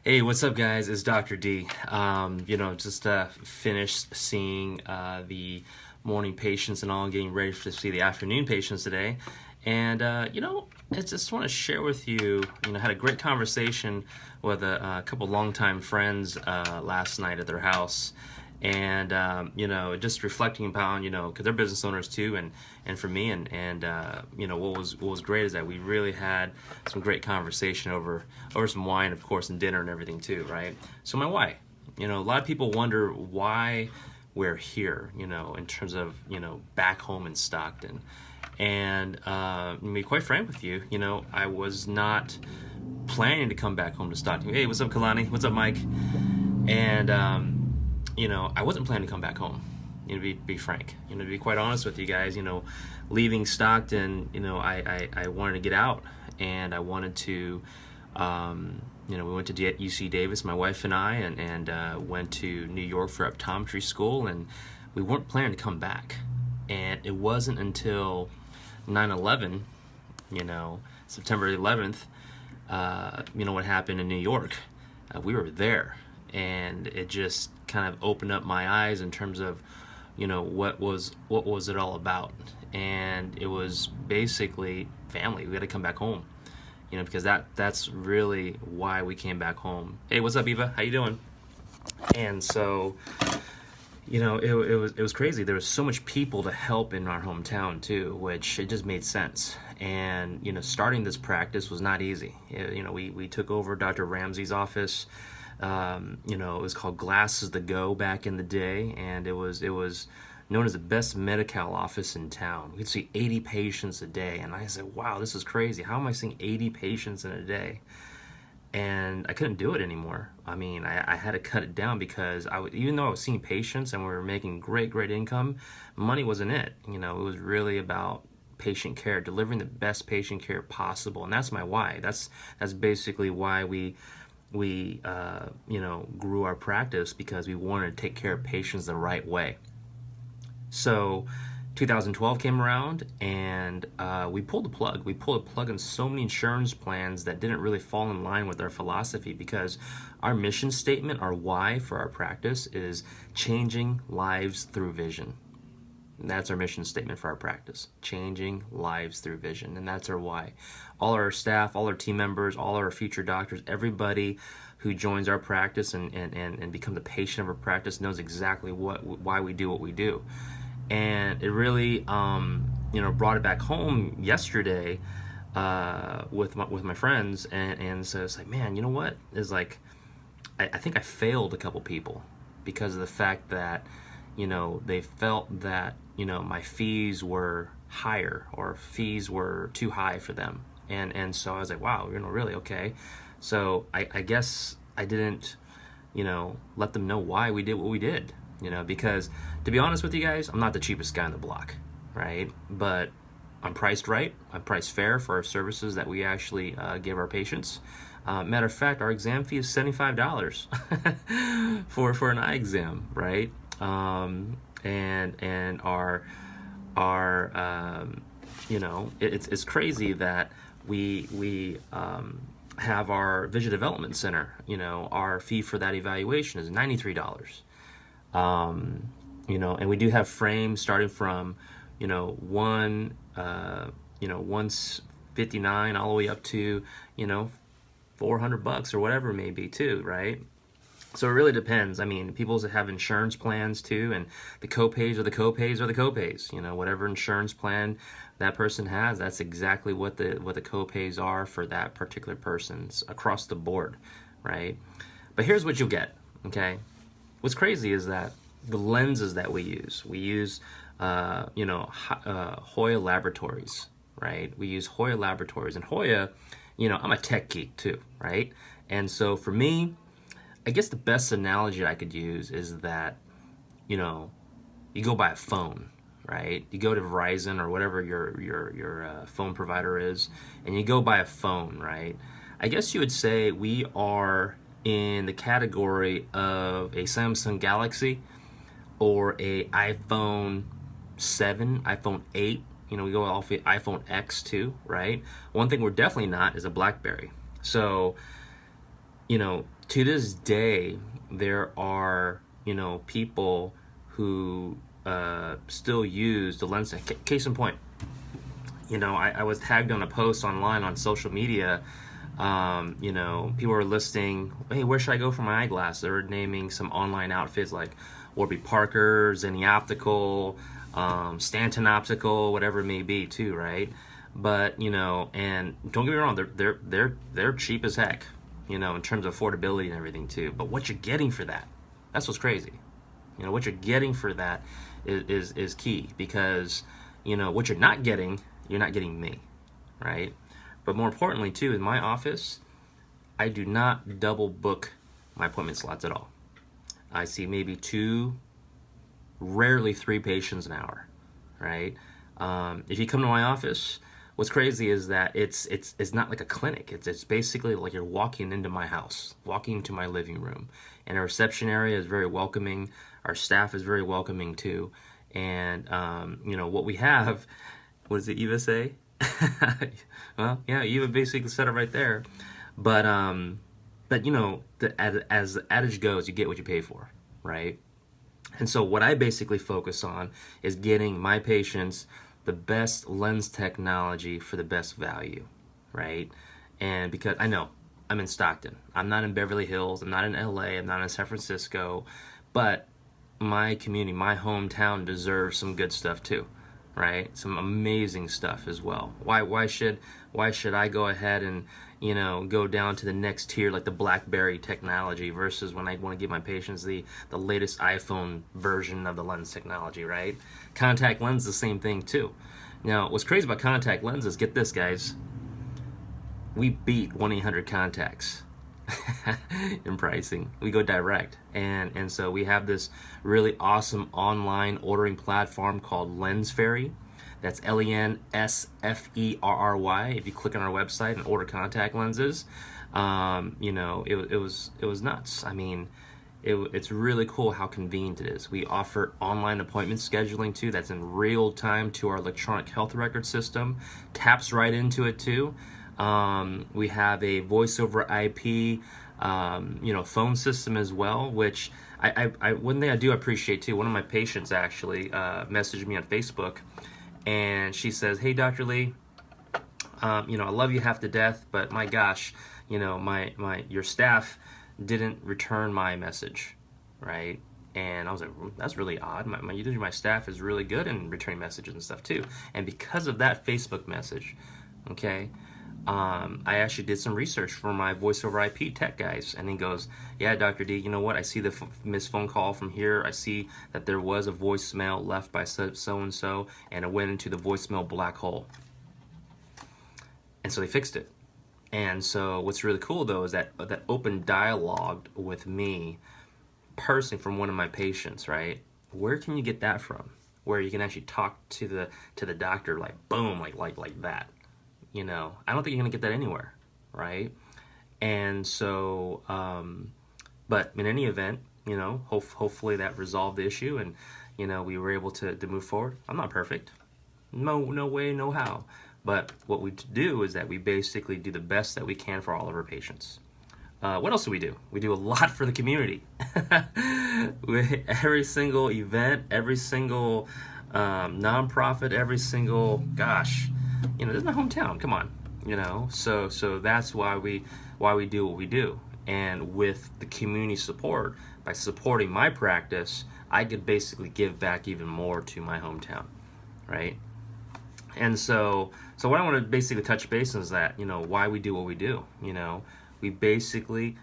Hey, what's up, guys? It's Dr. D. Just finished seeing the morning patients and all, getting ready to see the afternoon patients today. And, I just want to share with you, had a great conversation with a couple longtime friends last night at their house. And, just reflecting upon, because they're business owners too, and for me, what was great is that we really had some great conversation over some wine, of course, and dinner and everything too, right? So my why, a lot of people wonder why we're here, in terms of, back home in Stockton. And to be quite frank with you, I was not planning to come back home to Stockton. Hey, what's up, Kalani? What's up, Mike? And I wasn't planning to come back home. To be frank, to be quite honest with you guys, leaving Stockton, I wanted to get out, and I wanted to, we went to UC Davis, my wife and I, and went to New York for optometry school, and we weren't planning to come back. And it wasn't until 9/11, September 11th, what happened in New York. We were there, and it just kind of opened up my eyes in terms of, what was it all about. And it was basically family. We had to come back home, because that's really why we came back home. Hey, what's up, Eva? How you doing? And so, it was crazy. There was so much people to help in our hometown too, which it just made sense. And starting this practice was not easy. We took over Dr. Ramsey's office. It was called Glasses to Go back in the day, and it was known as the best Medi-Cal office in town. We'd see 80 patients a day, and I said, wow, this is crazy. How am I seeing 80 patients in a day? And I couldn't do it anymore. I mean, I had to cut it down because even though I was seeing patients and we were making great income, money wasn't it. It was really about patient care, delivering the best patient care possible, and that's my why. That's basically why we grew our practice, because we wanted to take care of patients the right way. So 2012 came around, and we pulled the plug. We pulled a plug on so many insurance plans that didn't really fall in line with our philosophy, because our mission statement, our why for our practice, is changing lives through vision. And that's our mission statement for our practice, changing lives through vision. And that's our why. All our staff, all our team members, all our future doctors, everybody who joins our practice and becomes a patient of our practice knows exactly why we do what we do. And it really, brought it back home yesterday with my friends. And so it's like, man, you know what? It's like, I think I failed a couple people because of the fact that, they felt that, my fees were higher, or fees were too high for them. And so I was like, wow, really? Okay. So I guess I didn't, let them know why we did what we did, because to be honest with you guys, I'm not the cheapest guy on the block, right? But I'm priced right. I'm priced fair for our services that we actually give our patients. Matter of fact, our exam fee is $75 for an eye exam, right? And our it's crazy that we have our vision development center. Our fee for that evaluation is $93. And we do have frames starting from $159 all the way up to $400 or whatever it may be too, right? So it really depends. I mean, people have insurance plans too, and the copays are the copays. Whatever insurance plan that person has, that's exactly what the copays are for that particular person's across the board, right? But here's what you'll get, okay? What's crazy is that the lenses that we use, Hoya Laboratories, right? We use Hoya Laboratories, and Hoya, I'm a tech geek too, right? And so for me, I guess the best analogy I could use is that, you go buy a phone, right? You go to Verizon or whatever your phone provider is, and you go buy a phone, right? I guess you would say we are in the category of a Samsung Galaxy or a iPhone 7, iPhone 8. We go off the iPhone X too, right? One thing we're definitely not is a BlackBerry. So, to this day, there are, people who still use the lens. Case in point, I was tagged on a post online on social media. People were listing, hey, where should I go for my eyeglasses? They were naming some online outfits like Warby Parker, Zenni Optical, Stanton Optical, whatever it may be, too, right? But and don't get me wrong, they're cheap as heck, in terms of affordability and everything too. But what you're getting for that's what's crazy. What you're getting for that is key, because what you're not getting me, right? But more importantly too, in my office, I do not double book my appointment slots at all. I see maybe 2, rarely 3 patients an hour, right? If you come to my office, what's crazy is that it's not like a clinic. It's basically like you're walking into my house, walking into my living room. And our reception area is very welcoming. Our staff is very welcoming too. And what we have, what does Eva say? Well, yeah, Eva basically said it right there. But as the adage goes, you get what you pay for, right? And so what I basically focus on is getting my patients the best lens technology for the best value, right? And because I know I'm in Stockton, I'm not in Beverly Hills, I'm not in LA, I'm not in San Francisco, but my community, my hometown deserves some good stuff too, right? Some amazing stuff as well. Why should I go ahead and go down to the next tier like the BlackBerry technology versus when I want to give my patients the latest iPhone version of the lens technology, right? Contact lens, the same thing too. Now, what's crazy about contact lenses, get this, guys, we beat 1-800-CONTACTS in pricing. We go direct, and so we have this really awesome online ordering platform called Lens Ferry. That's LENSFERRY. If you click on our website and order contact lenses, it was nuts. I mean, it's really cool how convenient it is. We offer online appointment scheduling too. That's in real time to our electronic health record system. Taps right into it too. We have a voice over IP, phone system as well, which one thing I do appreciate too. One of my patients actually messaged me on Facebook, and she says, "Hey, Dr. Lee, I love you half to death, but my gosh, your staff didn't return my message, right?" And I was like, that's really odd. My staff is really good in returning messages and stuff too. And because of that Facebook message, okay, I actually did some research for my voice over IP tech guys, and he goes, "Yeah, Dr. D, you know what? I see the missed phone call from here. I see that there was a voicemail left by so-and-so, and it went into the voicemail black hole." And so they fixed it. And so what's really cool though is that open dialogue with me personally from one of my patients, right? Where can you get that from? Where you can actually talk to the doctor like boom, like that. I don't think you're gonna get that anywhere, right? And so, but in any event, hopefully that resolved the issue, and we were able to move forward. I'm not perfect, no way, no how. But what we do is that we basically do the best that we can for all of our patients. What else do? We do a lot for the community. Every single event, every single nonprofit, every single, gosh, this is my hometown. Come on, So that's why we do what we do. And with the community support, by supporting my practice, I could basically give back even more to my hometown, right? And so what I want to basically touch base on is that, why we do what we do. We basically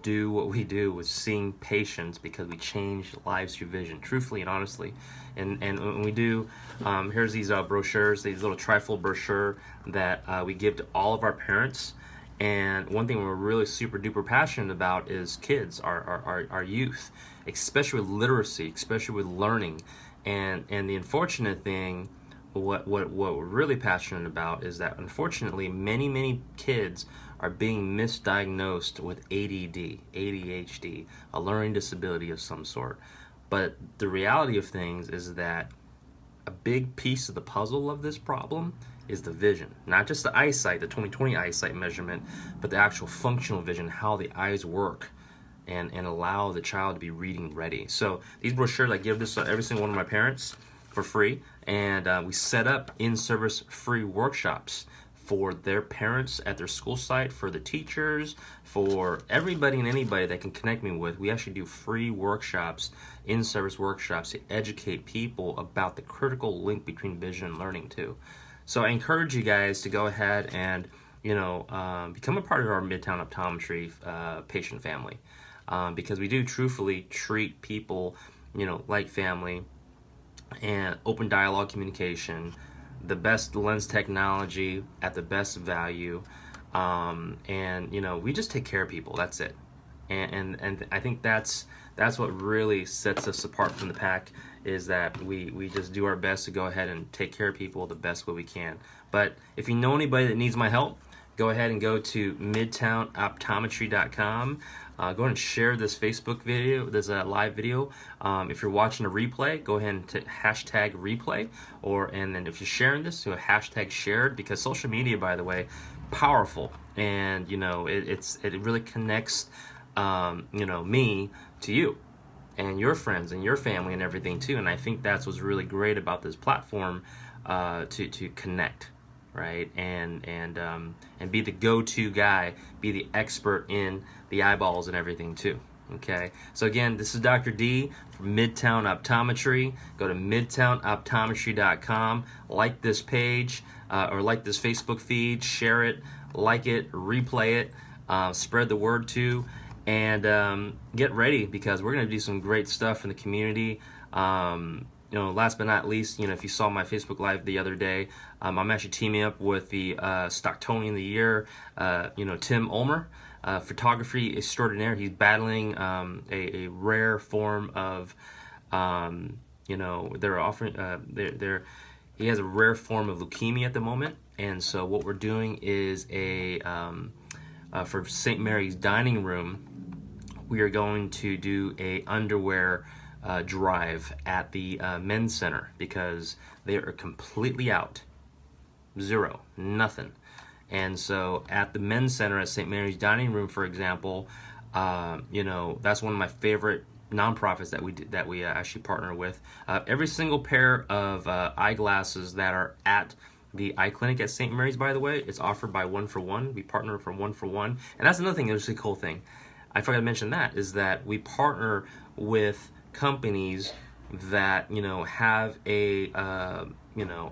do what we do with seeing patients because we change lives through vision, truthfully and honestly. And when we do, here's these brochures, these little trifold brochure that we give to all of our parents. And one thing we're really super duper passionate about is kids, our youth, especially with literacy, especially with learning. And the unfortunate thing, what we're really passionate about is that unfortunately many kids are being misdiagnosed with ADD, ADHD, a learning disability of some sort. But the reality of things is that a big piece of the puzzle of this problem is the vision. Not just the eyesight, the 20/20 eyesight measurement, but the actual functional vision, how the eyes work. and allow the child to be reading ready. So these brochures, I give this to every single one of my parents for free, and we set up in-service free workshops for their parents at their school site, for the teachers, for everybody and anybody that can connect me with. We actually do free workshops, in-service workshops, to educate people about the critical link between vision and learning too. So I encourage you guys to go ahead and become a part of our Midtown Optometry patient family, because we do truthfully treat people, like family, and open dialogue communication, the best lens technology at the best value, and we just take care of people. That's it, and I think that's what really sets us apart from the pack, is that we just do our best to go ahead and take care of people the best way we can. But if you know anybody that needs my help, go ahead and go to midtownoptometry.com. Go ahead and share this Facebook video, this live video. If you're watching a replay, go ahead and hashtag replay, and then if you're sharing this, to a hashtag shared, because social media, by the way, powerful, and it really connects me to you and your friends and your family and everything too. And I think that's what's really great about this platform, to connect, right? And be the go-to guy, be the expert in the eyeballs and everything too. Okay, so again, this is Dr. D from Midtown Optometry. Go to midtownoptometry.com, like this page, or like this Facebook feed, share it, like it, replay it, spread the word too, and get ready, because we're going to do some great stuff in the community. Last but not least, if you saw my Facebook Live the other day, I'm actually teaming up with the Stocktonian of the Year, Tim Ulmer, photography extraordinaire. He's battling a rare form of, they're offering, he has a rare form of leukemia at the moment. And so what we're doing is for St. Mary's Dining Room, we are going to do a underwear drive at the men's center, because they are completely out. Zero, nothing. And so at the men's center at St. Mary's Dining Room, for example, that's one of my favorite nonprofits that we actually partner with. Every single pair of eyeglasses that are at the eye clinic at St. Mary's, by the way, it's offered by 1-for-1. We partner for 1-for-1. And that's another thing, that's a cool thing. I forgot to mention that, is that we partner with companies that have a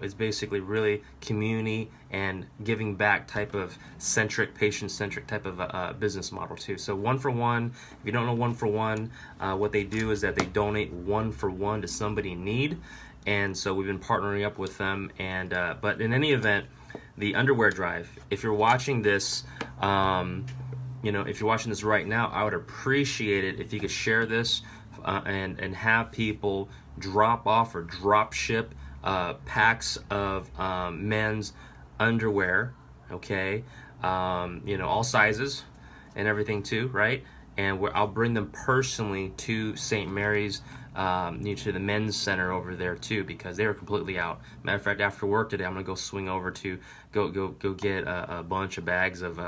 is basically really community and giving back type of patient centric type of business model too. So 1-for-1, if you don't know 1-for-1, what they do is that they donate 1-for-1 to somebody in need, and so we've been partnering up with them. And but in any event, the underwear drive, if you're watching this, if you're watching this right now, I would appreciate it if you could share this, and have people drop off or drop ship packs of men's underwear, okay, all sizes and everything too, right? And I'll bring them personally to St. Mary's, to the men's center over there too, because they are completely out. Matter of fact, after work today, I'm gonna go swing over to go get a bunch of bags of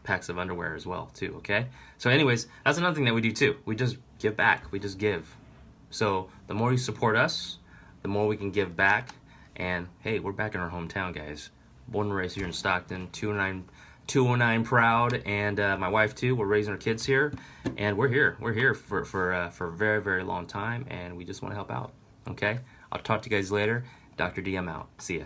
packs of underwear as well too. Okay, so anyways, that's another thing that we do too. We just give back. We just give. So the more you support us, the more we can give back. And hey, we're back in our hometown, guys. Born and raised here in Stockton, 209 proud, and my wife too. We're raising our kids here, and we're here for a very, very long time, and we just want to help out. Okay, I'll talk to you guys later. Dr. D, I'm out. See ya.